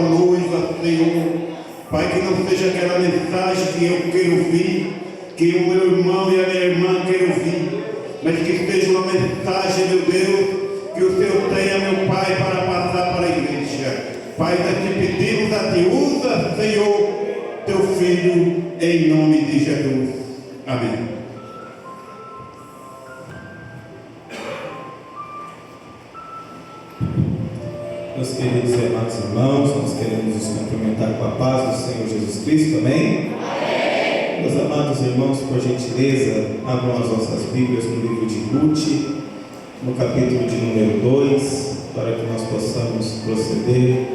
noiva, Senhor. Pai, que não seja aquela mensagem que eu quero ouvir, que o meu irmão e a minha irmã querem ouvir, mas que seja uma mensagem, meu Deus, que o Senhor tenha, meu Pai, para passar para a igreja. Pai, nós te pedimos a Ti, usa, Senhor, Teu Filho, em nome de Jesus. Amém. Meus queridos e amados irmãos, nós queremos nos cumprimentar com a paz do Senhor Jesus Cristo, amém? Amém. Meus amados irmãos, por gentileza, abram as vossas Bíblias no livro de Ruth, no capítulo de número 2, para que nós possamos proceder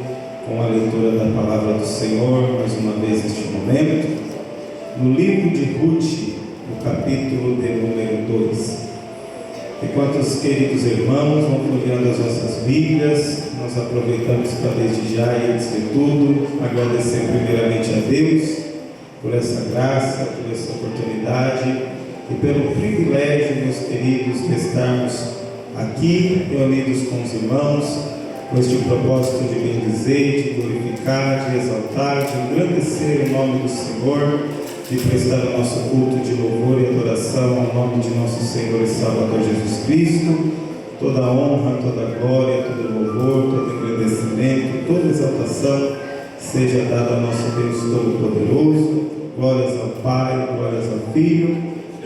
com a leitura da palavra do Senhor, mais uma vez neste momento. No livro de Ruth, no capítulo de número 2. Enquanto os queridos irmãos vão folheando as nossas Bíblias, nós aproveitamos para desde já e antes de tudo agradecer primeiramente a Deus por essa graça, por essa oportunidade e pelo privilégio, meus queridos, de estarmos aqui reunidos com os irmãos com este propósito de bendizer, de glorificar, de exaltar, de engrandecer o nome do Senhor, de prestar o nosso culto de louvor e adoração ao nome de nosso Senhor e Salvador Jesus Cristo. Toda a honra, toda a glória, todo o louvor, todo o agradecimento, toda a exaltação seja dada ao nosso Deus Todo-Poderoso. Glórias ao Pai, glórias ao Filho,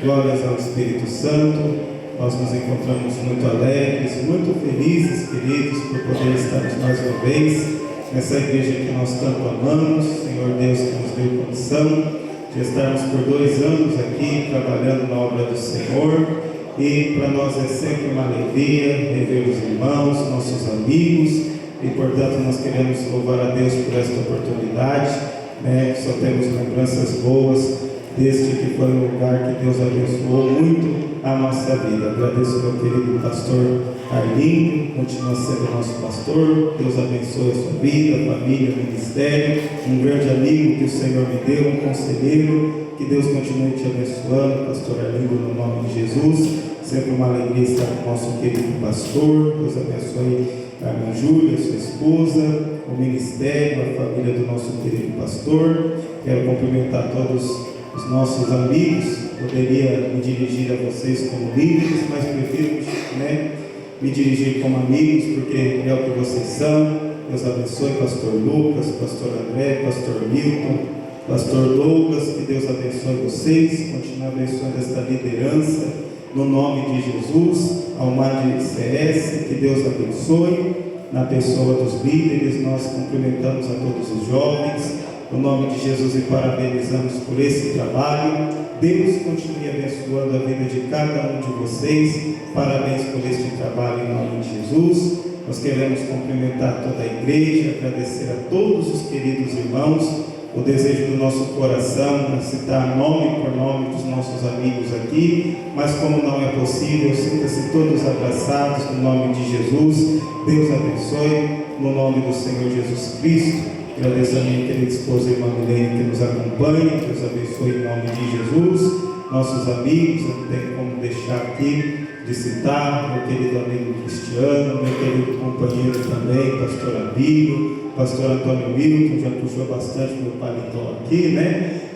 glórias ao Espírito Santo. Nós nos encontramos muito alegres, muito felizes, queridos, por poder estarmos mais uma vez nessa igreja que nós tanto amamos. Senhor Deus, que nos deu condição de estarmos por 2 anos aqui trabalhando na obra do Senhor, e para nós é sempre uma alegria rever os irmãos, nossos amigos, e portanto nós queremos louvar a Deus por esta oportunidade, só temos lembranças boas deste que foi um lugar que Deus abençoou muito a nossa vida. Agradeço ao meu querido pastor Arlindo, continua sendo nosso pastor. Deus abençoe a sua vida, a família, o ministério. Um grande amigo que o Senhor me deu, um conselheiro. Que Deus continue te abençoando, pastor Arlindo, no nome de Jesus. Sempre uma alegria estar com o nosso querido pastor. Deus abençoe a irmã Júlia, sua esposa, o ministério, a família do nosso querido pastor. Quero cumprimentar todos os nossos amigos. Poderia me dirigir a vocês como líderes, mas prefiro me dirigir como amigos, porque é o que vocês são. Deus abençoe pastor Lucas, pastor André, pastor Milton, pastor Douglas. Que Deus abençoe vocês, continue abençoando esta liderança no nome de Jesus. Almar de CS, que Deus abençoe na pessoa dos líderes. Nós cumprimentamos a todos os jovens no nome de Jesus e parabenizamos por esse trabalho. Deus continue abençoando a vida de cada um de vocês. Parabéns por este trabalho em nome de Jesus. Nós queremos cumprimentar toda a igreja, agradecer a todos os queridos irmãos. O desejo do nosso coração é citar nome por nome dos nossos amigos aqui, mas como não é possível, sinta-se todos abraçados no nome de Jesus. Deus abençoe no nome do Senhor Jesus Cristo. Agradeço a minha querida esposa irmã Milene que nos acompanha. Deus abençoe em nome de Jesus. Nossos amigos, eu não tenho como deixar aqui de citar meu querido amigo Cristiano, meu querido companheiro também, pastor Abílio, pastor Antônio Milton, já puxou bastante meu paletó aqui,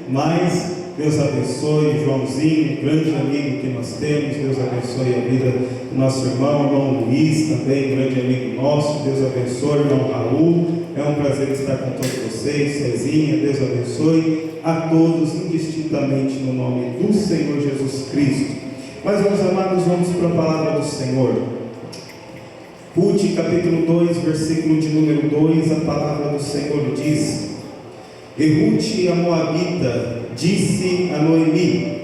mas Deus abençoe Joãozinho, grande amigo que nós temos. Deus abençoe a vida do nosso irmão Luiz, também grande amigo nosso. Deus abençoe o irmão Raul. É um prazer estar com todos vocês. Cezinha, Deus abençoe a todos indistintamente no nome do Senhor Jesus Cristo. Mas, meus amados, vamos para a palavra do Senhor. Ruth, capítulo 2, versículo de número 2, a palavra do Senhor diz: E Ruth, a Moabita, disse a Noemi: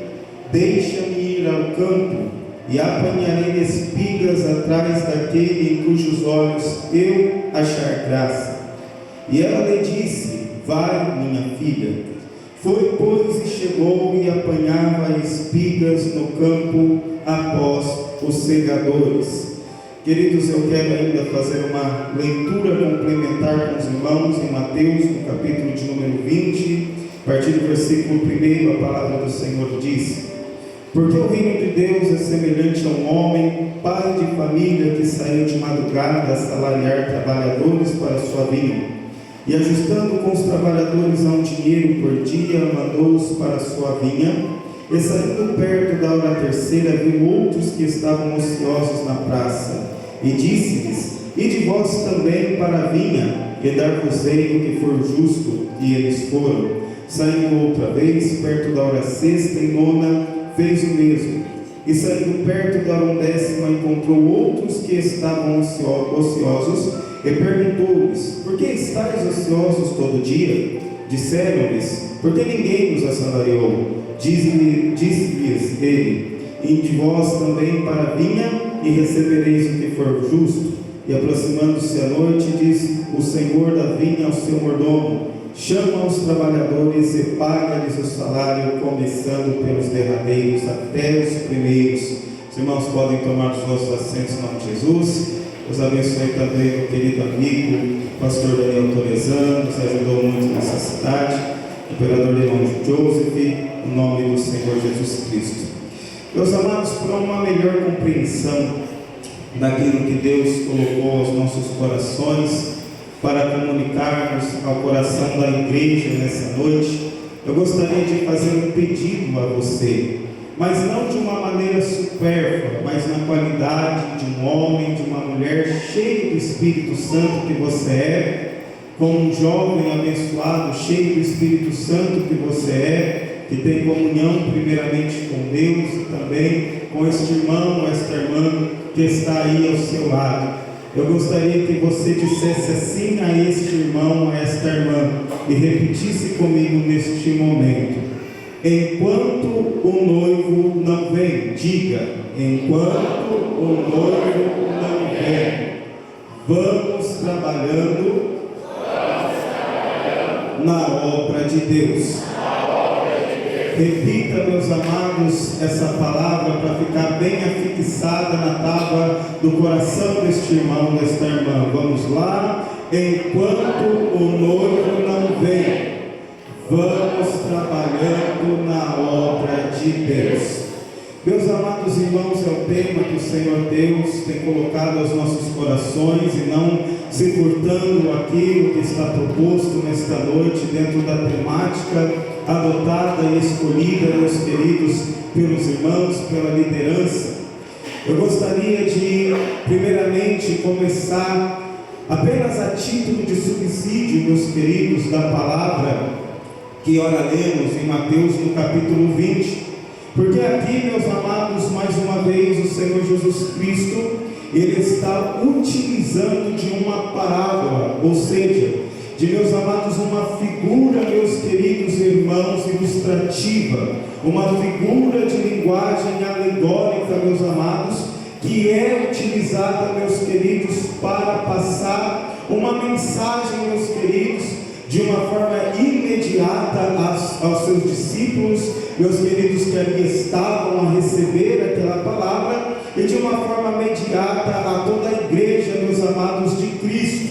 Deixa-me ir ao campo, e apanharei espigas atrás daquele em cujos olhos eu achar graça. E ela lhe disse: Vai, minha filha. Foi, pois, e chegou e apanhava espigas no campo após os segadores. Queridos, eu quero ainda fazer uma leitura complementar com os irmãos em Mateus, no capítulo de número 20, a partir do versículo 1, a palavra do Senhor diz: Porque o reino de Deus é semelhante a um homem, pai de família, que saiu de madrugada a salariar trabalhadores para a sua vinha. E ajustando com os trabalhadores a um dinheiro por dia, mandou-os para a sua vinha. E saindo perto da hora terceira, viu outros que estavam ociosos na praça. E disse-lhes: ide vós também para a vinha, e dar-vos-ei o que for justo. E eles foram. Saindo outra vez, perto da hora sexta e nona, fez o mesmo. E saindo perto da hora 10ª, encontrou outros que estavam ociosos, e perguntou-lhes: por que estáis ociosos todo dia? Disseram-lhes: porque ninguém nos assalariou. Disse-lhes ele: ide vós também para a vinha, e recebereis o que for justo. E aproximando-se a noite, diz o senhor da vinha ao seu mordomo: chama os trabalhadores e paga-lhes o salário, começando pelos derradeiros até os primeiros. Os irmãos podem tomar os vossos assentos em nome de Jesus. Deus abençoe também meu querido amigo, pastor Daniel Torezano, nos ajudou muito nessa cidade, o operador de irmão Joseph, em nome do Senhor Jesus Cristo. Meus amados, para uma melhor compreensão daquilo que Deus colocou aos nossos corações, para comunicarmos ao coração da igreja nessa noite, eu gostaria de fazer um pedido a você, mas não de uma maneira supérflua, mas na qualidade de um homem, de uma mulher cheio do Espírito Santo que você é, como um jovem abençoado, cheio do Espírito Santo que você é, que tem comunhão primeiramente com Deus e também com este irmão, esta irmã que está aí ao seu lado. Eu gostaria que você dissesse assim a este irmão, a esta irmã, e repetisse comigo neste momento: enquanto o noivo não vem, diga, enquanto o noivo não vem, vamos trabalhando na obra de Deus. Repita, meus amados, essa palavra para ficar bem afixada na tábua do coração deste irmão, desta irmã. Vamos lá. Enquanto o noivo não vem, vamos trabalhando na obra de Deus. Meus amados irmãos, é o tema que o Senhor Deus tem colocado aos nossos corações, e não se furtando aquilo que está proposto nesta noite dentro da temática adotada e escolhida, meus queridos, pelos irmãos, pela liderança. Eu gostaria de primeiramente começar apenas a título de subsídio, meus queridos, da palavra que ora lemos em Mateus no capítulo 20, porque aqui, meus amados, mais uma vez o Senhor Jesus Cristo, Ele está utilizando de uma parábola, ou seja, de, meus amados, uma figura, meus queridos irmãos, ilustrativa, uma figura de linguagem alegórica, meus amados, que é utilizada, meus queridos, para passar uma mensagem, meus queridos, de uma forma imediata aos seus discípulos, meus queridos, que ali estavam a receber aquela palavra, e de uma forma imediata a toda a igreja, meus amados, de Cristo.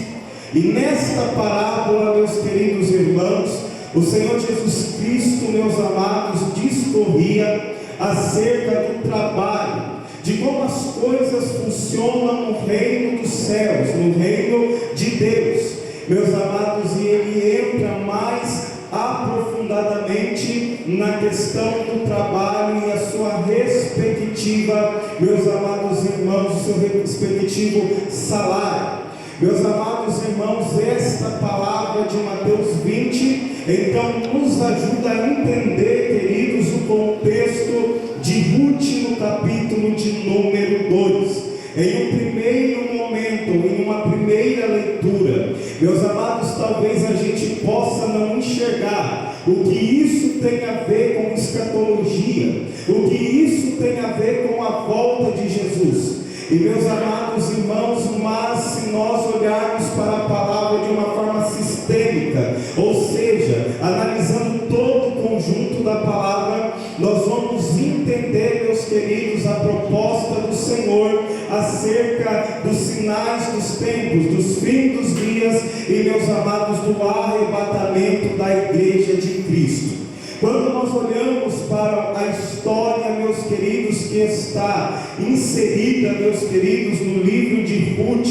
E nesta parábola, meus queridos irmãos, o Senhor Jesus Cristo, meus amados, discorria acerca do trabalho, de como as coisas funcionam no reino dos céus, no reino de Deus, meus amados, e ele entra mais aprofundadamente na questão do trabalho e a sua respectiva, meus amados irmãos, o seu respectivo salário. Meus amados irmãos, esta palavra de Mateus 20, então nos ajuda a entender, queridos, o contexto de Ruth no capítulo de número 2. Em um primeiro momento, em uma primeira leitura, meus amados, talvez a gente possa não enxergar o que isso tem a ver com escatologia, o que isso tem a ver com a volta de Jesus. E, meus amados irmãos, mas se nós olharmos para a palavra de uma forma sistêmica, ou seja, analisando todo o conjunto da palavra, nós vamos entender, meus queridos, a proposta do Senhor acerca dos sinais dos tempos, dos fins dos dias e, meus amados, do arrebatamento da igreja de Cristo. Quando nós olhamos para a história, meus queridos, que está inserida, meus queridos, no livro de Ruth,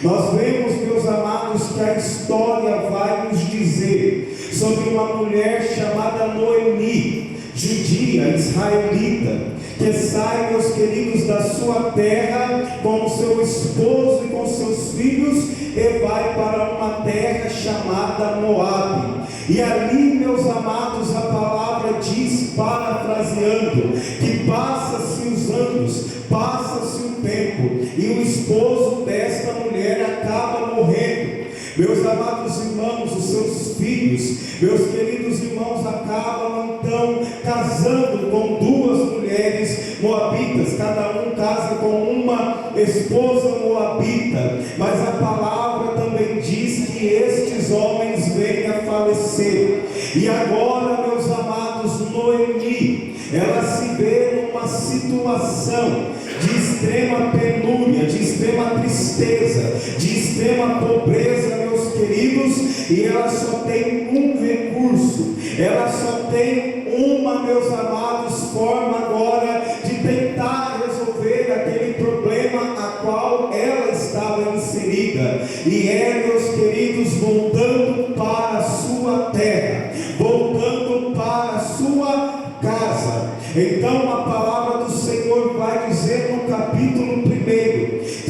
Nós vemos, meus amados, que a história vai nos dizer sobre uma mulher chamada Noemi, judia, israelita, que sai, meus queridos, da sua terra com o seu esposo e com seus filhos e vai para uma terra chamada Moabe. E ali, meus amados, a palavra diz, parafraseando, que passa-se os anos, passa-se o tempo, e o esposo desta mulher acaba morrendo. Meus amados irmãos, os seus filhos, meus queridos irmãos, acabam então casando com duas mulheres moabitas, cada um casa com uma esposa moabita, mas a palavra também diz que estes homens vêm a falecer. E agora, meus amados, Noemi, ela se vê numa situação de extrema penúria, de extrema tristeza, de extrema pobreza, meus queridos, e ela só tem um recurso, ela só tem uma, meus amados, forma agora de tentar resolver aquele problema a qual ela estava inserida, e é, meus queridos, voltando para a sua terra, voltando para a sua casa. Então a palavra do Senhor vai dizer no capítulo 1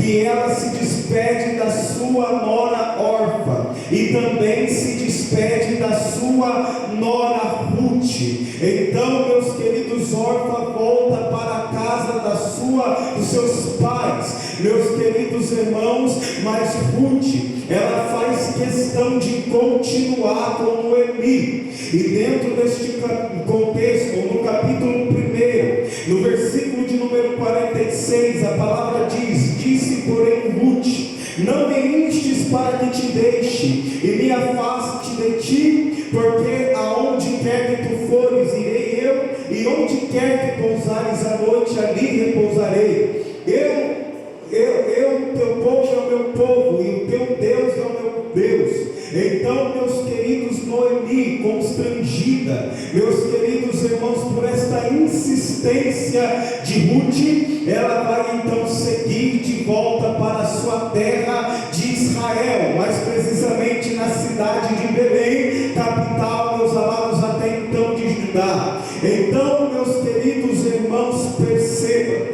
que ela se despede da sua nora órfã e também se despede da sua nora Ruth. Então, meus queridos, órfã volta para a casa dos seus pais, meus queridos irmãos, mas Ruth, ela faz questão de continuar com Noemi. E dentro deste contexto, no capítulo 1, no versículo de número 46, a palavra diz: disse porém Ruth: não me instes para que te deixe e me afaste de ti, porque aonde quer que tu fores, irei eu, e onde quer que pousares a noite, ali repousarei. Teu povo é o meu povo, e o teu Deus é o meu Deus. Então, meus queridos, Noemi, constrangida, meus queridos irmãos, por esta insistência de Ruth, ela vai então seguir de volta para a sua terra de Israel, mais precisamente na cidade de Belém, capital, meus amados, até então de Judá. Então, meus queridos irmãos, percebam,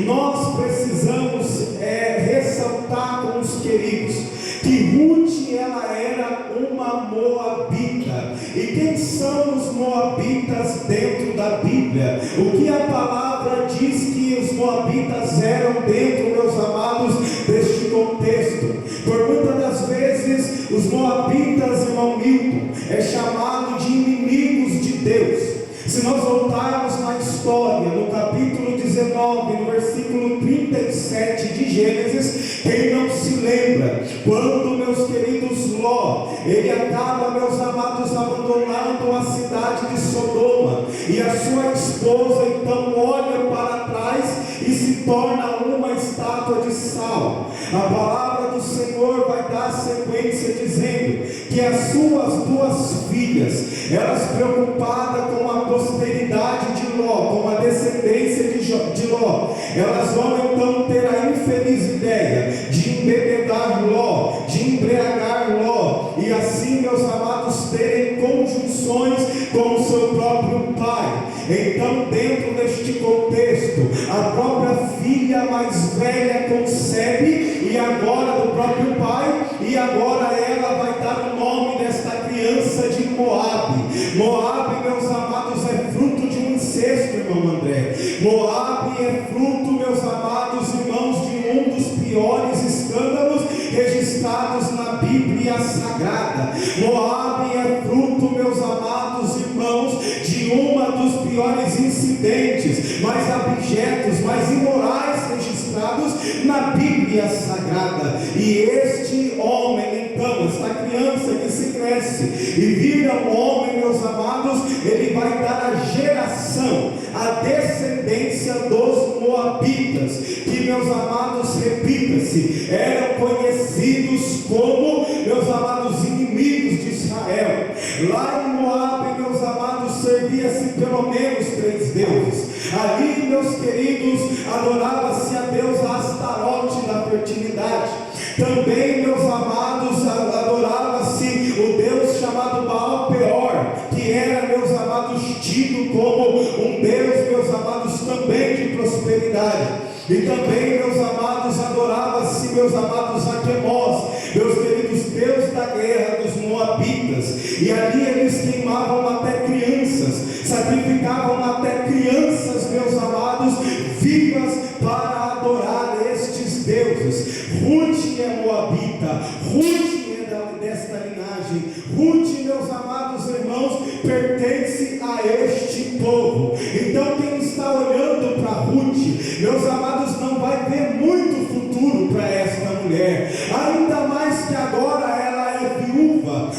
nós precisamos ressaltar com os queridos que Ruth, ela era uma moabita. E quem são os moabitas dentro da Bíblia? O que a palavra diz que os moabitas eram dentro, meus amados, deste contexto? Por muitas das vezes os moabitas, irmão Milton, é chamado de inimigos de Deus. Se nós voltarmos na história, no capítulo 19, no versículo 37 de Gênesis, quem não se lembra, quando, meus queridos, Ló, ele acaba, meus amados, abandonando a cidade de Sodoma, e a sua esposa então olha para trás e se torna uma estátua de sal. A palavra do Senhor vai dar sequência dizendo que as suas duas filhas, elas preocupadas com a posteridade de Ló, com a descendência de Ló, elas vão então ter a infeliz ideia de embebedar Ló, de embriagar Ló, e assim, meus amados, terem conjunções com o seu próprio pai. Então, dentro deste contexto, a própria filha mais velha concebe, e agora do próprio pai, e agora ela vai dar o nome desta criança de Moabe. Moabe, meus amados, é fruto de um incesto, irmão André. Moabe é fruto, meus amados irmãos, de um dos piores escândalos registrados na Bíblia Sagrada. Moabe é fruto, meus amados irmãos, de uma dos piores incidentes, mais abjetos, mais imorais registrados na Bíblia Sagrada. E este homem, então, esta criança que se cresce e vira um homem, meus amados, ele vai dar a geração, a descendência dos moabitas, que, meus amados, repita-se, eram conhecidos como, meus amados, inimigos de Israel. Lá em Moabe, meus amados, servia-se pelo menos 3 deuses. Ali, meus queridos, adorava-se a Deus Astarote da fertilidade. Também, meus amados, adorava-se o Deus chamado Baal Peor, que era, meus amados, tido como um Deus, meus amados, também de prosperidade. E também, meus amados, adorava-se, meus amados, a Quemós, meus queridos, Deus da guerra dos Moabitas. E ali eles queimavam até crianças, sacrificavam até crianças, meus amados, vivas para adorar estes deuses. Ruth é moabita, Ruth é desta linhagem. Ruth, meus amados irmãos, pertence a este povo. Então quem está olhando para Ruth, meus amados, não vai ver muito futuro para esta mulher, ainda mais que agora ela é viúva,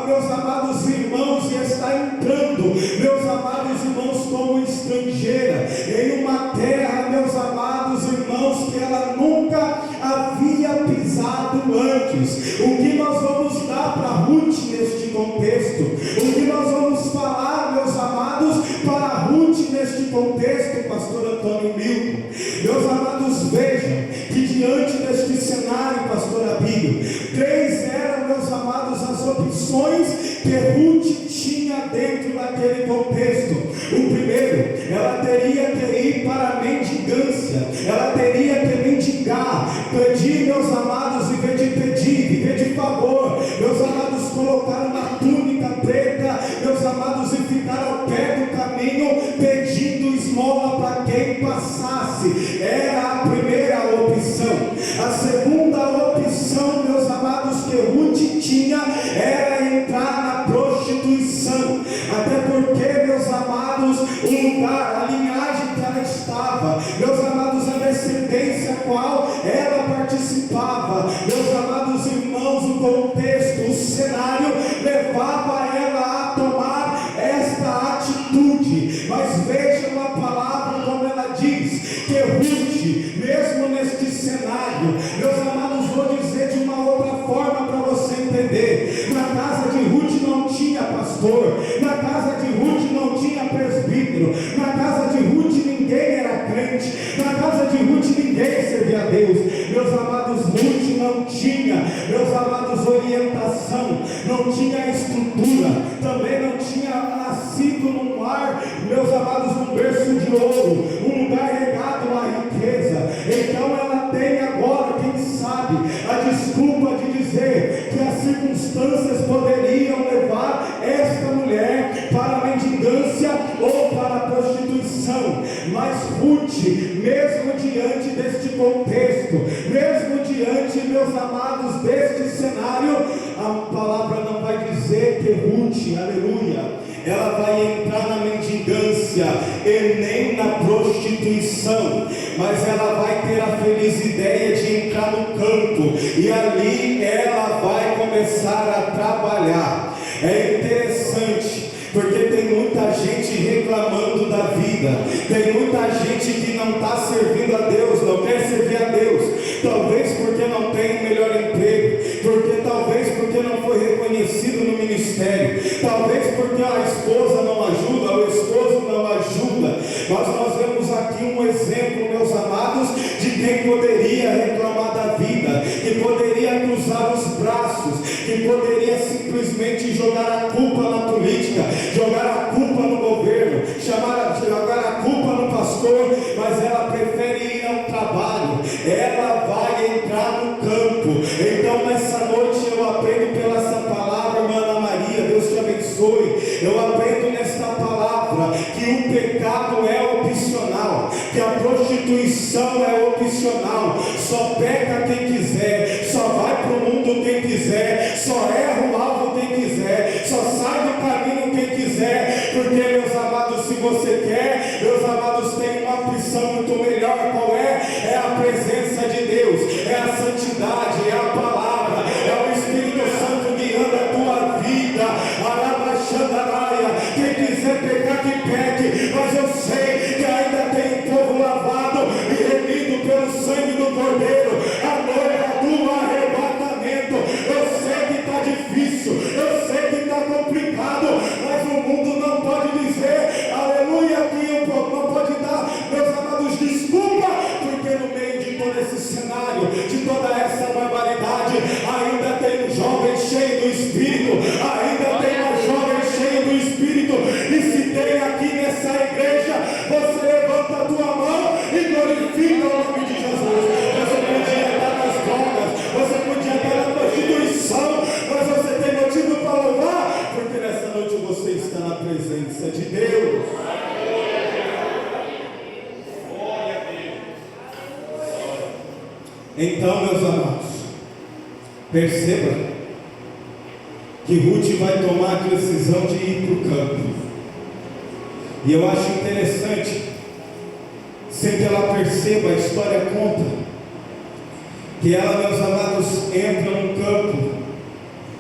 meus amados irmãos, e está entrando, meus amados irmãos, como estrangeira em uma terra, meus amados irmãos, que ela nunca havia pisado antes. O que nós vamos dar para Ruth neste contexto? O que nós vamos falar, meus amados, para Ruth neste contexto, pastor Antônio Milton? Meus amados, vejam que diante deste cenário, pastor Abílio, 3 eram, meus amados, as opções que Ruth tinha dentro daquele contexto. O primeiro, ela teria que ir para a mendigância, ela teria que mendigar, pedir, meus amados, viver de pedir, viver de favor, meus amados, colocar uma túnica preta, meus amados, e ficar ao pé do caminho pedindo esmola para quem passasse. Era a primeira opção. A segunda opção, meus amados, que Ruth tinha era entrar na prostituição, até porque, meus amados, o lugar, a linhagem que ela estava, meus amados, a descendência a qual ela participava, meus amados irmãos, o contexto, o cenário levava ela a tomar esta atitude. Mas vejam a palavra como ela diz, que Ruth, mesmo neste cenário, meus amados, vou dizer de uma outra forma para você entender. Na casa de Ruth não tinha pastor, na casa de Ruth não tinha presbítero, na casa de Ruth ninguém era crente, na casa de Ruth ninguém servia a Deus. Meus amados, Ruth não tinha, meus amados, orientação, não tinha estrutura, também não tinha nascido num lar, meus amados, num berço de ouro, um lugar regado à riqueza. Então ela tem agora, quem sabe, a desculpa de dizer que as circunstâncias poderiam levar esta mulher para a mendigância ou para a prostituição. Mas Ruth, mesmo diante deste contexto, mesmo diante, meus amados, deste cenário, a palavra não vai dizer que Ruth, aleluia, ela vai entrar na mendigância e nem na prostituição, mas ela vai ter a feliz ideia de entrar no campo, e ali ela vai começar a trabalhar. É interessante, porque tem muita gente reclamando da vida, tem muita gente que não está servindo a Deus, não quer servir a Deus, talvez porque não tem um melhor emprego, talvez porque não foi reconhecido no ministério, talvez porque a esposa não ajuda, o esposo não ajuda. Mas nós vemos aqui um exemplo, meus amados, de quem poderia reclamar da vida, que poderia cruzar os braços, que poderia simplesmente jogar a culpa na política, jogar a culpa no governo, jogar a culpa no pastor, mas ela prefere ir ao trabalho, ela vai entrar no campo. Então nessa noite eu aprendo pela essa palavra, irmã Ana Maria, Deus te abençoe. Eu aprendo nesta palavra que o pecado é opcional, que a prostituição é opcional, só peca quem quiser, só vai para o mundo quem quiser, só erra o alvo quem quiser, só sai do caminho quem quiser, porque, meus amados, se você quer, meus amados, tem uma opção muito melhor. Qual é? É a presença de Deus, é a santidade, é a palavra, é o Espírito Santo guiando a tua vida. Arabaxandaraia, quem quiser pecar que peque, mas eu sei que ainda tem um povo lavado e remido pelo sangue do Cordeiro. A noiva Então, meus amados, perceba que Ruth vai tomar a decisão de ir para o campo. E eu acho interessante, sem que ela perceba, a história conta que ela, meus amados, entra no campo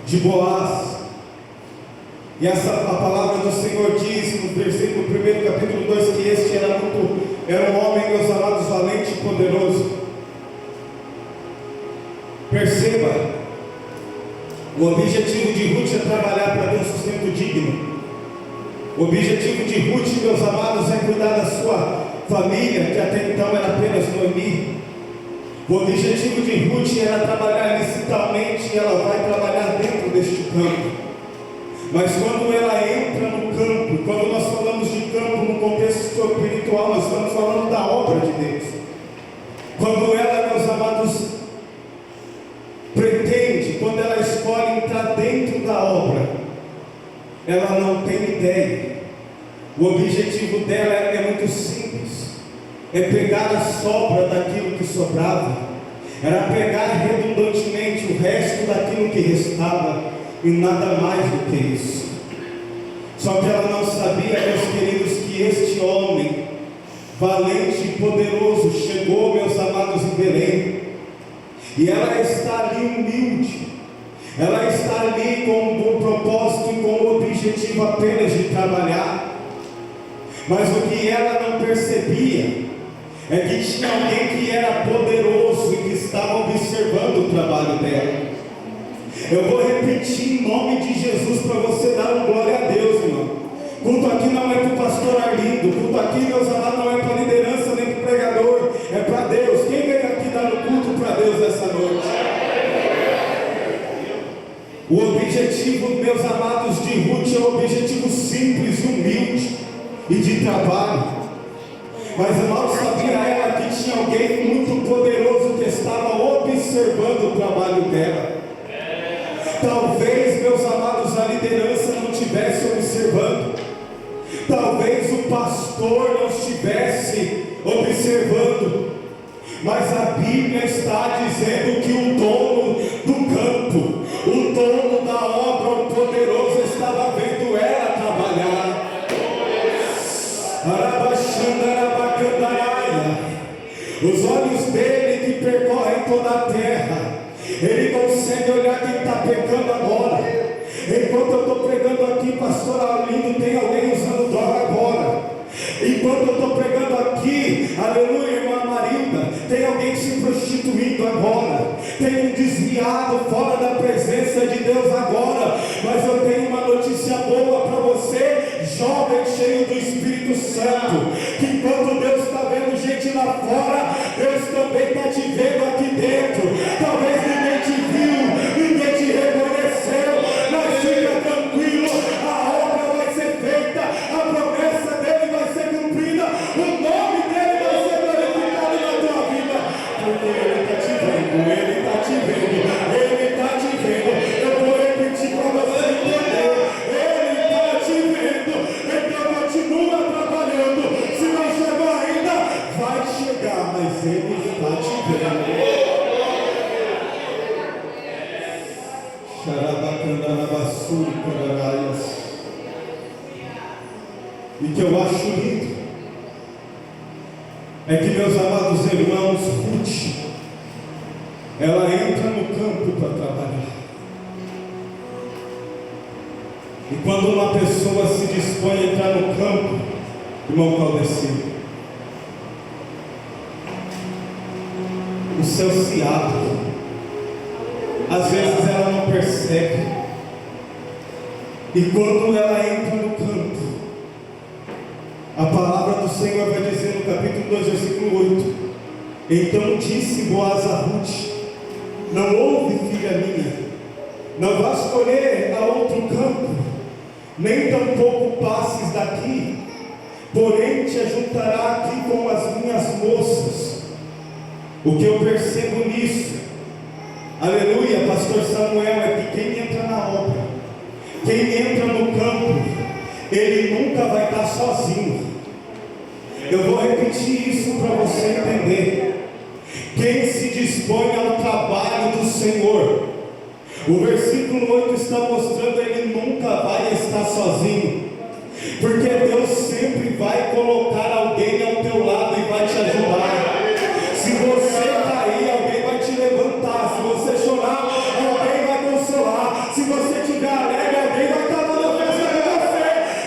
de Boaz. E a palavra do Senhor diz no versículo 1, capítulo 2, que este era um homem, meus amados, valente e poderoso. Perceba, o objetivo de Ruth é trabalhar para ter um sustento digno. O objetivo de Ruth, meus amados, é cuidar da sua família, que até então era apenas Noemi. O objetivo de Ruth era trabalhar licitamente, e ela vai trabalhar dentro deste campo. Mas quando ela entra no campo, quando nós falamos de campo no contexto espiritual, nós estamos falando da obra de Deus. Quando ela, meus amados, pretende, quando ela escolhe entrar dentro da obra, ela não tem ideia. O objetivo dela é muito simples: é pegar a sobra daquilo que sobrava, era pegar redundantemente o resto daquilo que restava, e nada mais do que isso. Só que ela não sabia, meus queridos, que este homem valente e poderoso chegou, meus amados, em Belém, e ela está ali humilde, ela está ali com um propósito e com o objetivo apenas de trabalhar. Mas o que ela não percebia é que tinha alguém que era poderoso e que estava observando o trabalho dela. Eu vou repetir em nome de Jesus para você dar um glória a Deus, irmão. Culto aqui não é para o pastor Arlindo, culto aqui, meus amados, não é para a liderança nem para o pregador, é para Deus. Quem veio aqui dar o culto para Deus essa noite? O objetivo, meus amados, de Ruth é um objetivo simples, humilde e de trabalho. Mas mal sabia ela que tinha alguém muito poderoso que estava observando o trabalho dela. Talvez, meus amados, a liderança não estivesse observando, talvez o pastor não estivesse observando, mas a Bíblia está dizendo que o dono do campo, o dono da obra, o poderoso, estava vendo ela trabalhar. Os olhos dele que percorrem toda a terra, ele consegue olhar quem está pecando agora. Enquanto eu estou pregando aqui, pastor Arlindo, tem alguém usando droga agora. Enquanto eu estou pregando aqui, aleluia, irmã Marilda, tem alguém se prostituindo agora. Tem um desviado fora da presença de Deus agora. Mas eu tenho uma notícia boa para você, jovem cheio do Espírito Santo, que enquanto Deus está vendo gente lá fora, Deus também está te vendo aqui dentro. Talvez ninguém te viu, ninguém te reconheceu, mas fica tranquilo, a obra vai ser feita, a promessa dele vai ser cumprida, o nome dele vai ser glorificado na tua vida, porque ele está te vendo, ele está te vendo, ele está te vendo. Eu vou repetir para você entender, ele está te vendo. Então continua trabalhando, se não chegou ainda, vai chegar, mas ele está te vendo. E que eu acho lindo é que, meus amados irmãos, Ruth, ela entra no campo para trabalhar. E quando uma pessoa se dispõe a entrar no campo, irmão Claudecir, o céu se abre. Às vezes ela não percebe. E quando ela entra no campo, a palavra do Senhor vai dizer no capítulo 2, versículo 8: então disse Boaz a Ruth: não ouve, filha minha, não vá escolher a outro campo, nem tampouco passes daqui, porém te ajuntará aqui com as minhas moças. O que eu percebo nisso, aleluia, pastor Samuel, é que quem entra na obra, quem entra no campo, ele nunca vai estar sozinho. Eu vou repetir isso para você entender. quem se dispõe ao trabalho do Senhor. O versículo 8 está mostrando, ele nunca vai estar sozinho, porque Deus sempre vai colocar alguém ao teu lado e vai te ajudar. Se você cair, alguém vai te levantar. Se você chorar, alguém vai consolar. Se você estiver alegre, alguém vai estar na festa com você.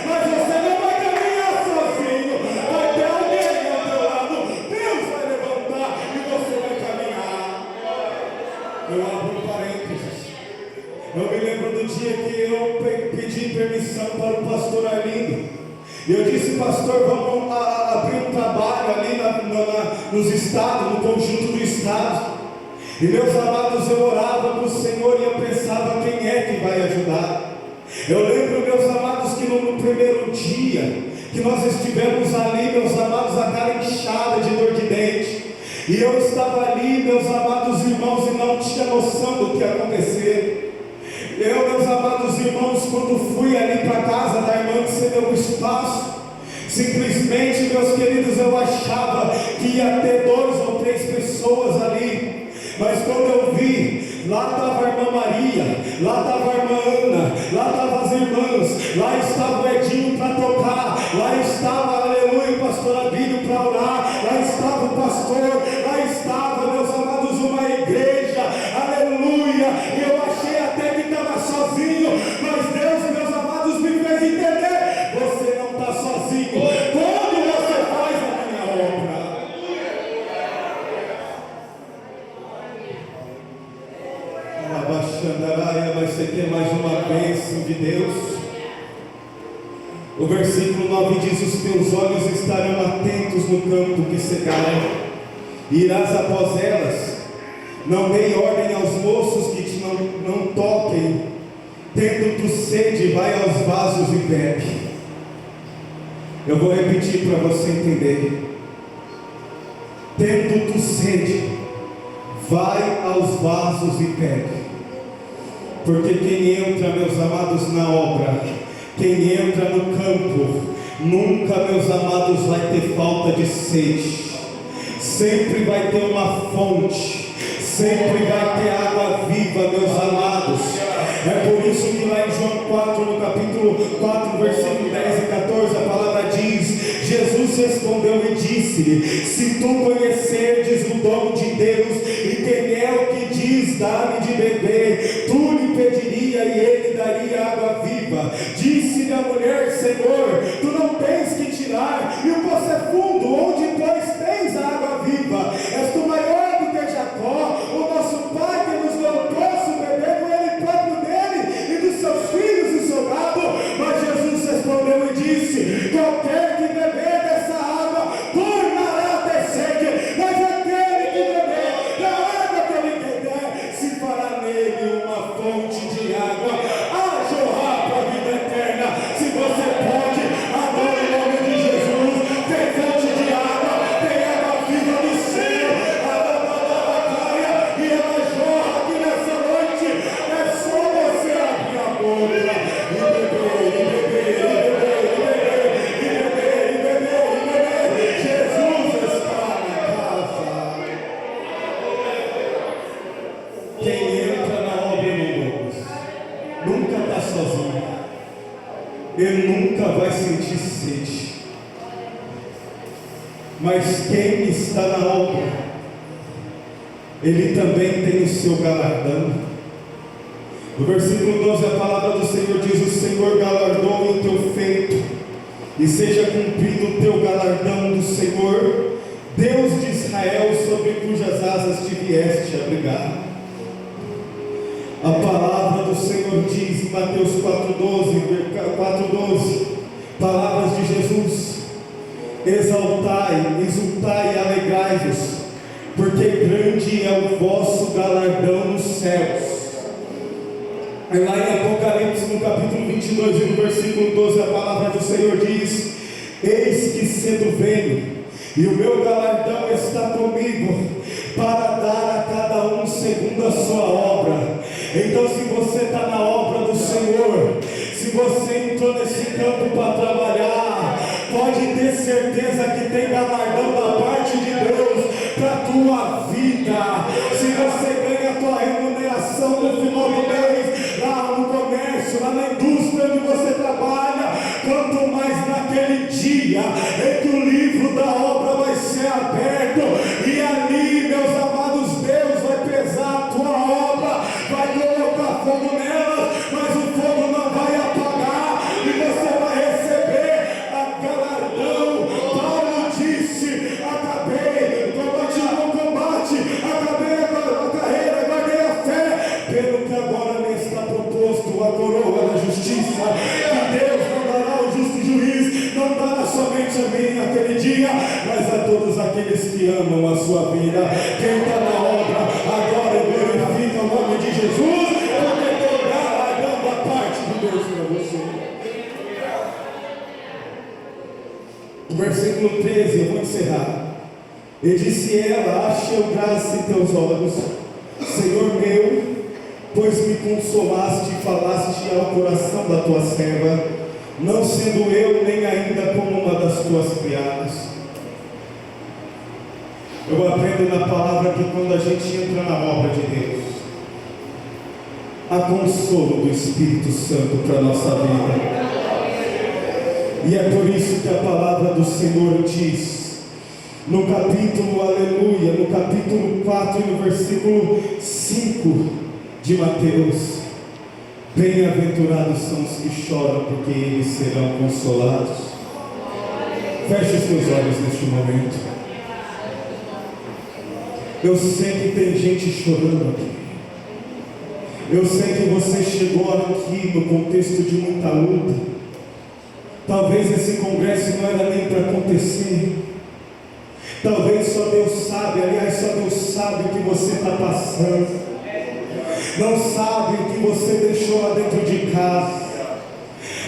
Mas você não vai caminhar sozinho, vai ter alguém ao teu lado. Deus vai levantar e você vai caminhar. Eu abro um parênteses. Eu me lembro do dia que eu pedi permissão para o pastor Arlindo. E eu disse: pastor, vamos abrir um trabalho ali nos estados, no conjunto do estado. E meus amados, eu orava para o Senhor e eu pensava: quem é que vai ajudar? Eu lembro, meus amados, que no primeiro dia que nós estivemos ali, meus amados, a cara inchada de dor de dente. E eu estava ali, meus amados irmãos, e não tinha noção do que ia acontecer. Eu, meus amados irmãos, quando fui ali para a casa da irmã que cedeu o espaço, simplesmente, meus queridos, eu achava que ia ter 2 ou 3 pessoas ali. Mas quando eu vi, lá estava a irmã Maria, lá estava a irmã Ana, lá estavam as irmãs, lá estava o Edinho para tocar, lá estava, aleluia, o pastor Abílio para orar, lá estava o pastor, lá estava, meus amados, uma igreja, aleluia. E eu achei até que estava sozinho, mas Deus, meus amados, me fez entender: você não está sozinho quando você faz a minha obra. Mas você quer mais uma bênção de Deus? O versículo 9 diz: os teus olhos estarão atentos no campo que secarão, irás após elas, não dei ordem aos moços que te não toquem, tendo tu sede, vai aos vasos e bebe. Eu vou repetir para você entender: tendo tu sede, vai aos vasos e bebe. Porque quem entra, meus amados, na obra, quem entra no campo, nunca, meus amados, vai ter falta de sede. Sempre vai ter uma fonte, sempre vai ter água viva, meus amados. É por isso que lá em João 4, no capítulo 4, versículo 10 e 14, a palavra diz: Jesus respondeu e disse-lhe: se tu conhecerdes o dom de Deus e quem é o que diz, dá-me de beber, tu lhe pediria e ele daria água viva. Disse-lhe a mulher: Senhor, tu não tens que tirar e o poço é fundo, onde pois tens a água viva? És tu maior do que Jacó, o nosso pai, que nos deu o poço, bebendo ele próprio dele e dos seus filhos e seu gado. Mas Jesus respondeu e disse: qualquer que beber dessa água tornará a ter sede, mas aquele que beber da água que ele der, se fará nele uma fonte de água a jorrar para a vida eterna. Se você pode, adore o nome de Jesus. Tem fonte de água, tem água viva do céu, e ela jorra aqui nessa noite. É só você abrir a boca e beber, e beber, e beber, e beber, e beber, e beber, e beber. Jesus está na casa. Quem entra na obra, irmãos, nunca está sozinho. Ele nunca vai sentir sede. Mas quem está na obra, ele também tem o seu galardão. No versículo 12, a palavra do Senhor diz: o Senhor galardoe o teu feito, e seja cumprido o teu galardão do Senhor, Deus de Israel, sobre cujas asas te vieste abrigar. A palavra do Senhor diz em Mateus 4,12, palavras de Jesus: exaltai, exultai e alegrai-vos, porque grande é o vosso galardão nos céus. Aí lá em Apocalipse, no capítulo 22 e no versículo 12, a palavra do Senhor diz: eis que cedo venho, e o meu galardão está comigo, para dar a cada um segundo a sua obra. Então, se você está na obra do Senhor, se você entrou nesse campo para trabalhar, pode ter certeza que tem galardão da parte de Deus, para a tua vida. Se você ganha a tua remuneração no final do mês, lá no comércio, lá na indústria onde você trabalha, quanto mais naquele dia em que o livro da obra vai ser aberto, e ali, meus amados, Deus vai pesar a tua obra, vai colocar fogo nela, mas o fogo não vai apagar, e você vai receber a galardão. Paulo disse: acabei, combati o bom combate, acabei a carreira, guardei a fé, pelo que agora me está proposto a coroa da justiça, que Deus não dará ao justo juiz, não dará somente a mim naquele dia, mas a todos aqueles que amam a sua vida. Quem está na obra agora, glorifica o nome de Jesus, porque tem galardão da parte de Deus para você. O versículo 13, eu vou encerrar. E disse ela: achei graça em teus olhos, Senhor meu, pois me consolaste e falaste ao coração da tua serva, não sendo eu nem ainda como uma das tuas criadas. Eu aprendo na palavra que quando a gente entra na obra de Deus, há consolo do Espírito Santo para a nossa vida. E é por isso que a palavra do Senhor diz, no capítulo, aleluia, no capítulo 4 e no versículo 5 de Mateus: bem-aventurados são os que choram, porque eles serão consolados. Feche os teus olhos neste momento. Eu sei que tem gente chorando aqui. Eu sei que você chegou aqui no contexto de muita luta. Talvez esse congresso não era nem para acontecer. Talvez só Deus sabe, aliás, só Deus sabe o que você está passando. Não sabe o que você deixou lá dentro de casa.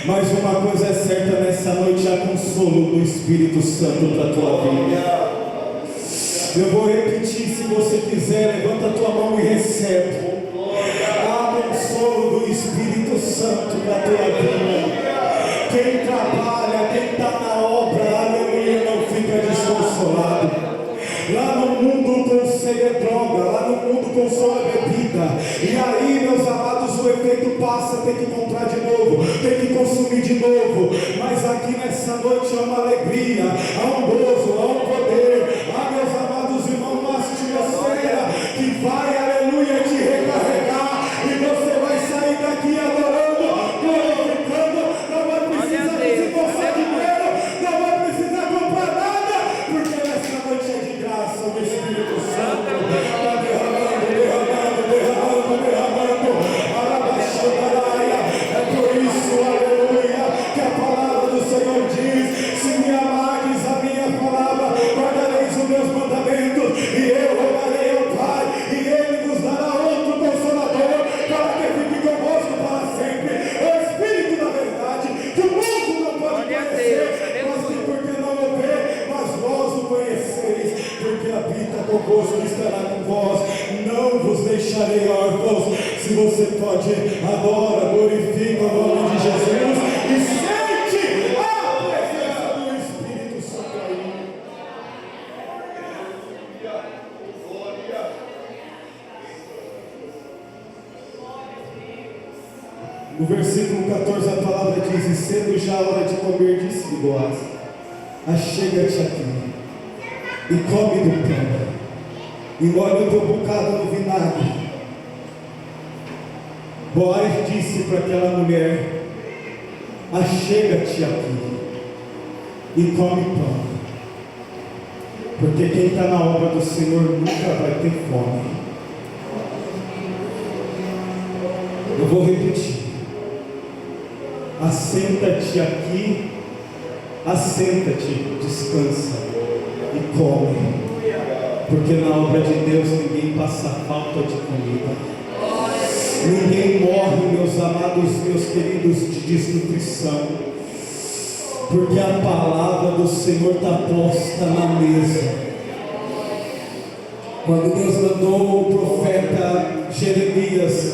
Mas uma coisa é certa nessa noite: há consolo do Espírito Santo para a tua vida. Eu vou repetir, se você quiser, levanta a tua mão e recebe. Há consolo do Espírito Santo para a tua vida. Quem trabalha, quem está na obra, aleluia, não fica desconsolado. Lá no mundo o conselho é droga, lá no mundo o consolo é bebida. E aí, meus amados, o efeito passa, tem que comprar de novo, tem que consumir de novo. Mas aqui nessa noite há uma alegria, há um gozo, há um poder. Há, meus amados irmãos, uma atmosfera que vai, aleluia, te recarregar. E você vai sair daqui adorando, glorificando. Não vai precisar desembolsar dinheiro, não vai precisar comprar nada, porque nessa noite é de graça. O Espírito Santo está derramando, derramando, derramando, derramando. Arabaxodaraia. É por isso, aleluia, que a palavra do Senhor diz: se me amardes a minha palavra, guardareis os meus mandamentos, e eu rogarei ao Pai, e Ele nos dará outro Consolador, para que fique convosco para sempre. O Espírito da verdade, que o mundo não pode conhecer, mas que porque não o vê, mas vós o conheceis, porque habita convosco e estará com vós. Não vos deixarei órfãos. Se você pode, adora, glorifica o nome de Jesus e sente a presença do Espírito Santo aí. No versículo 14 a palavra diz: e sendo já a hora de comer, disse Boaz: achega-te aqui e come do pão, e molha o teu bocado no vinagre. Boaz disse para aquela mulher: achega-te aqui e come pão, porque quem está na obra do Senhor nunca vai ter fome. Eu vou repetir: assenta-te aqui, assenta-te, descansa e come, porque na obra de Deus ninguém passa falta de comida. Ninguém morre, meus amados, meus queridos, de desnutrição, porque a palavra do Senhor está posta na mesa. Quando Deus mandou o profeta Jeremias,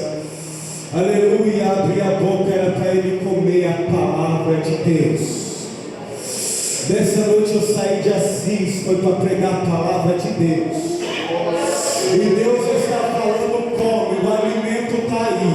aleluia, abrir a boca, era para ele comer a palavra de Deus. Dessa noite eu saí de Assis, foi para pregar a palavra de Deus. E Deus está falando como? O alimento está aí.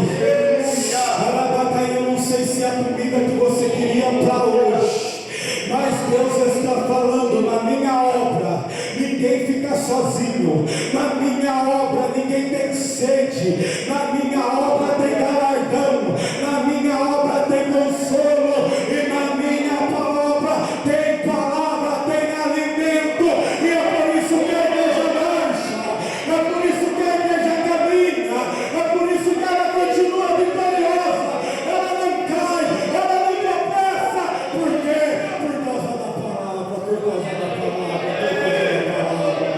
Arabacaí, eu não sei se é a comida que você queria para hoje, mas Deus está falando: na minha obra ninguém fica sozinho, na minha obra ninguém tem sede, na minha obra tem galardão, na minha obra tem consolo, e na minha obra tem palavra, tem alimento. E é por isso que a igreja marcha, é por isso que a igreja caminha, é por isso que ela continua vitoriosa, ela não cai, ela não tropeça. Por quê? Por causa da palavra, por causa da palavra, por causa da palavra.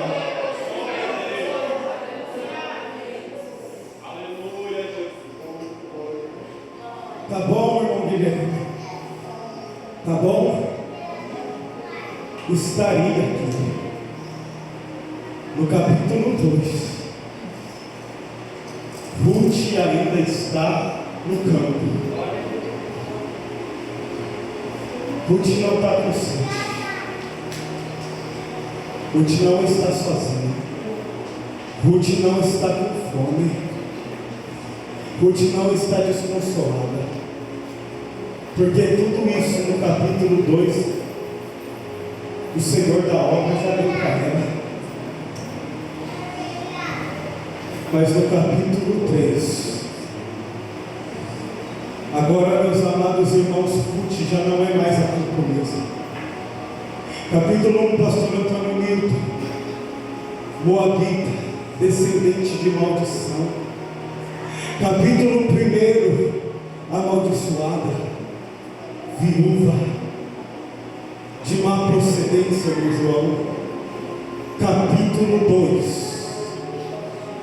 Tá bom, irmão Guilherme? Tá bom? Estaria aqui no capítulo 2. Ruth ainda está no campo. Ruth não está com sede. Ruth não está sozinha. Ruth não está com fome. Ruth não está desconsolada. Porque tudo isso no capítulo 2, o Senhor da obra já deu para ela. Mas no capítulo 3, agora, meus amados irmãos, Ruth já não é mais a camponesa. Capítulo 1, pastor Antônio Milton, Moabita, descendente de maldição. Capítulo 1, amaldiçoada, viúva, de má procedência do João. Capítulo 2,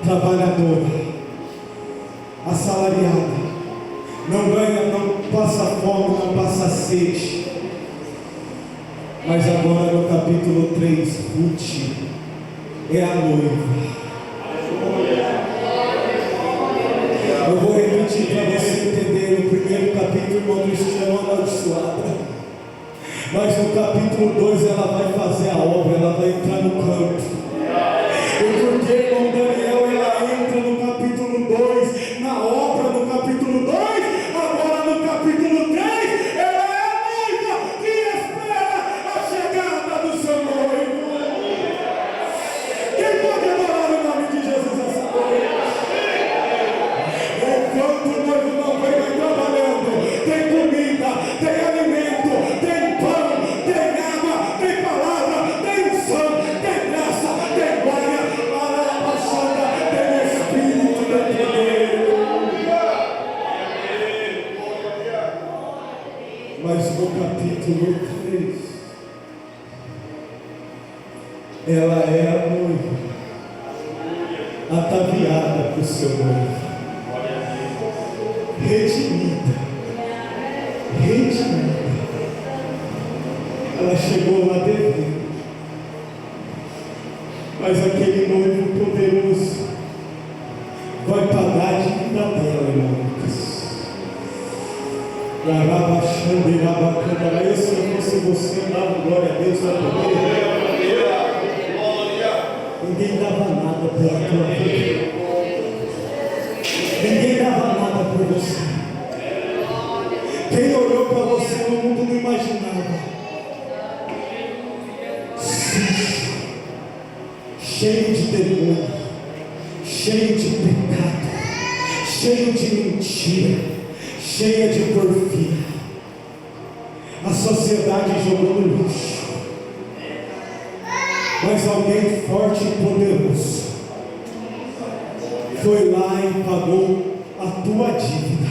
trabalhadora, assalariada, não ganha, não passa fome, não passa sede. Mas agora no capítulo 3, Ruth é a noiva. Eu vou repetir para você entender. No primeiro capítulo, o irmão Cristiano amaldiçoada, mas no capítulo 2 ela vai fazer a obra, ela vai entrar no campo. E porque, irmão Daniel, ela entra no capítulo 2, na obra no capítulo 2, agora no capítulo 3, ela é a noiva que espera a chegada do seu noivo. Quem pode adorar o nome de Jesus essa noite? Enquanto o noivo não vem, vai trabalhando, tem comida, tem alimento, tem pão, tem água, tem palavra, tem unção, tem graça, tem glória, tem Espírito, tem poder. Mas no capítulo 3, ela é a noiva, ataviada por seu noivo, redimida. Ela chegou lá devendo, mas aquele noivo poderoso vai pagar a dívida dela, irmão Lucas. Eu, se eu fosse você, dava glória a Deus, ninguém dava nada pela tua vida. Ninguém dava nada por você. Quem olhou para você no mundo não imaginava. Sujo, cheio de demônio, cheio de pecado, cheio de mentira, cheia de porfia. A sociedade jogou no lixo. Mas alguém forte e poderoso foi lá e pagou a tua dívida.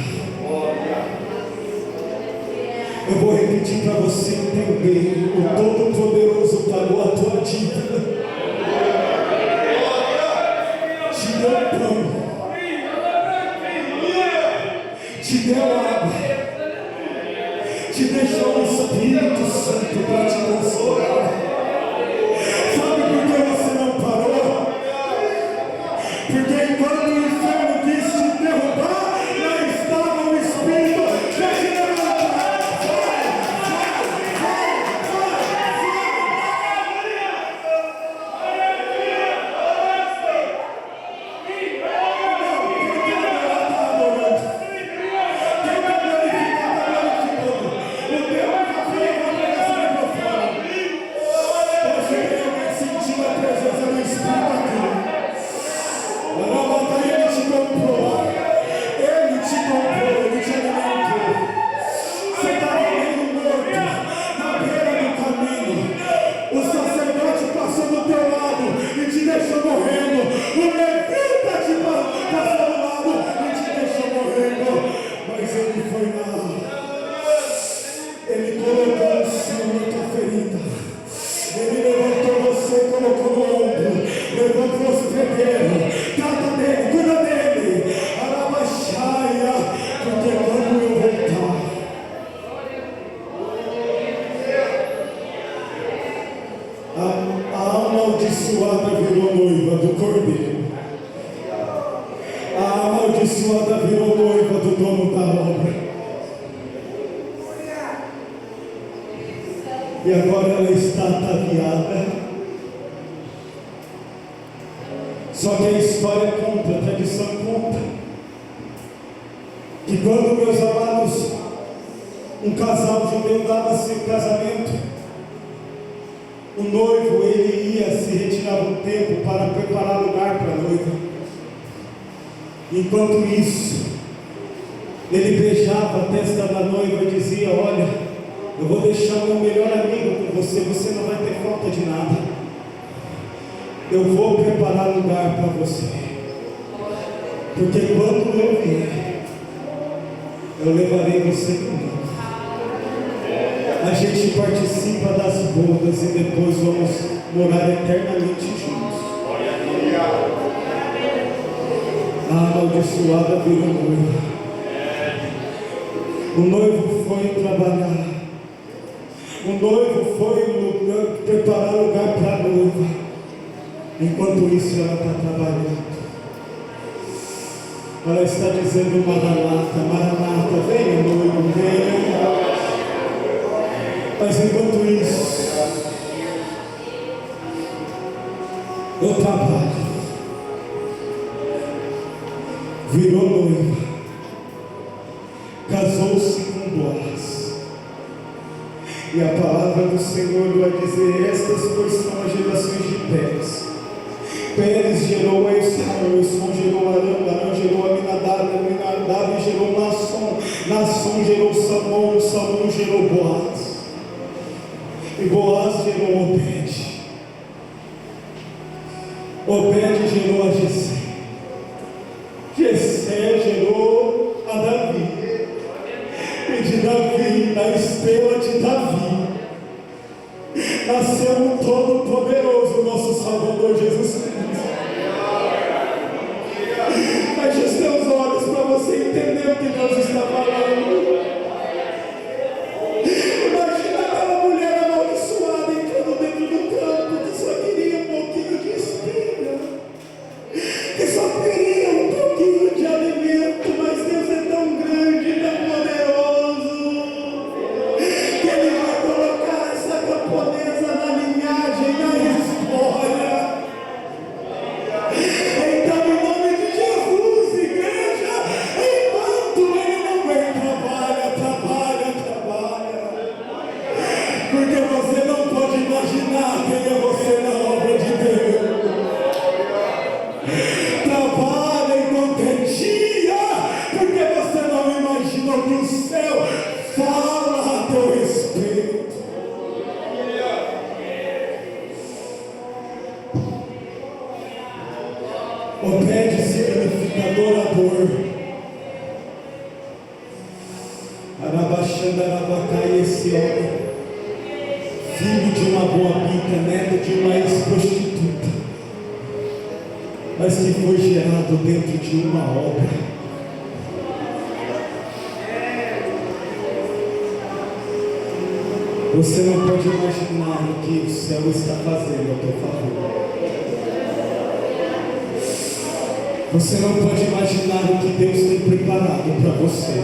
Eu vou repetir para você entender. O Todo-Poderoso pagou a tua dívida. Te deu pão, te deu água, te deixou o Espírito Santo para te consolar. Sabe por que você não parou? Porque enquanto o inferno quis te derrubar, lá estava o Espírito para te levantar. Vai, vai, vai, vai, amaldiçoada virou noiva do Cordeiro. A amaldiçoada virou noiva do dono da obra. E agora ela está ataviada. Só que a história conta, a tradição conta, que quando, meus amados, um casal judeu dava-se o casamento, o noivo, ele ia se retirar um tempo para preparar lugar para a noiva. Enquanto isso, ele beijava a testa da noiva e dizia: olha, eu vou deixar meu melhor amigo com você, você não vai ter falta de nada. Eu vou preparar lugar para você, porque quando eu vier, eu levarei você comigo. A gente participa das bodas e depois vamos morar eternamente juntos. A amaldiçoada virou noiva. O noivo foi trabalhar. O noivo foi preparar lugar para a noiva. Enquanto isso, ela está trabalhando. Ela está dizendo: Maranata, Maranata, venha, noivo, venha. Mas enquanto isso, eu trabalho. Virou noiva. Casou-se com Boaz. E a palavra do Senhor vai dizer: estas pois são as gerações de Pérez. Pérez gerou a Esrom, Esrom gerou Arão, Arão gerou Aminadab, Aminadab gerou Nasson, Nasson gerou Salmão, Salmão gerou Boaz. E Boaz gerou Obed. Obed gerou a Jessé. Jessé gerou a Davi. E de Davi, da estrela de Davi, nasceu o Todo-Poderoso, nosso Salvador Jesus Cristo. Feche os teus olhos para você entender o que Deus está falando. Imagina aquela mulher amaldiçoada entrando dentro do campo, que só queria um pouquinho de espiga, que só queria um pouquinho de alimento, mas Deus é tão grande, tão poderoso, que Ele vai colocar essa camponesa na linhagem, na história. Então, em nome de Jesus, igreja, enquanto Ele não vem, trabalha, trabalha, trabalha. Porque você não pode imaginar quem é você na obra de Deus. Trabalha enquanto é dia, porque você não imagina o que o céu fala a teu respeito. Obed significa adorador. Arabaxanda, Arabacai, esse homem, filho de uma Moabita, neto de uma ex-prostituta, mas que foi gerado dentro de uma obra. Você não pode imaginar o que o céu está fazendo a teu favor. Você não pode imaginar o que Deus tem preparado para você.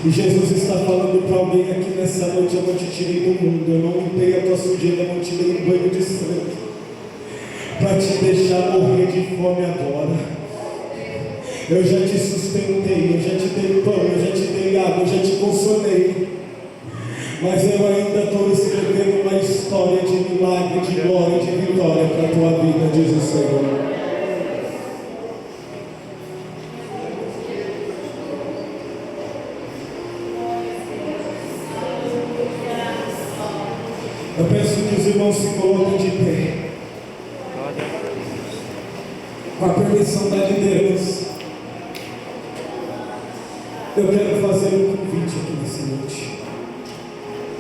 E Jesus está falando para alguém aqui nessa noite: eu não te tirei do mundo, eu não limpei a tua sujeira, eu não te dei um banho de sangue para te deixar morrer de fome agora. Eu já te sustentei, eu já te dei pão, eu já te dei água, eu já te consolei. Mas eu ainda estou escrevendo uma história de milagre, de glória, de vitória para a tua vida, diz o Senhor. Eu peço que os irmãos se coloquem de pé, com a permissão da liderança. Eu quero fazer um convite aqui nessa noite.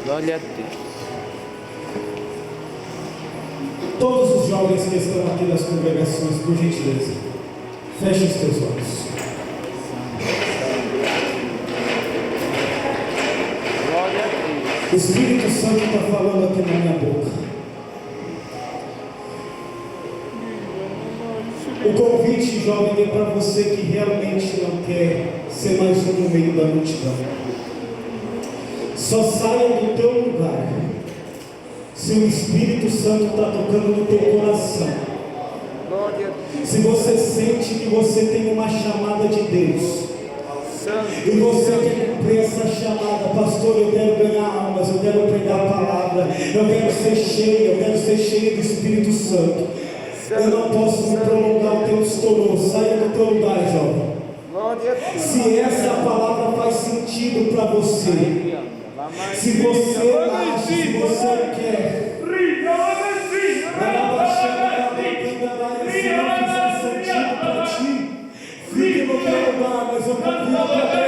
Glória a Deus. Todos os jovens que estão aqui nas congregações, por gentileza, feche os teus olhos. Glória a Deus. O Espírito Santo está falando aqui na minha boca. O convite, jovem, é para você que realmente não quer ser mais um no meio da multidão. Só saia do teu lugar se o Espírito Santo está tocando no teu coração. Se você sente que você tem uma chamada de Deus e você quer cumprir essa chamada, pastor, eu quero ganhar almas, eu quero pregar a palavra, eu quero ser cheio do Espírito Santo. Eu não posso me prolongar, o tempo estourou. Saia do teu lugar, jovem. Se essa palavra faz sentido para você, se você acha, se você quer, se não fizer sentido para ti, fique no teu lugar, mas eu convido para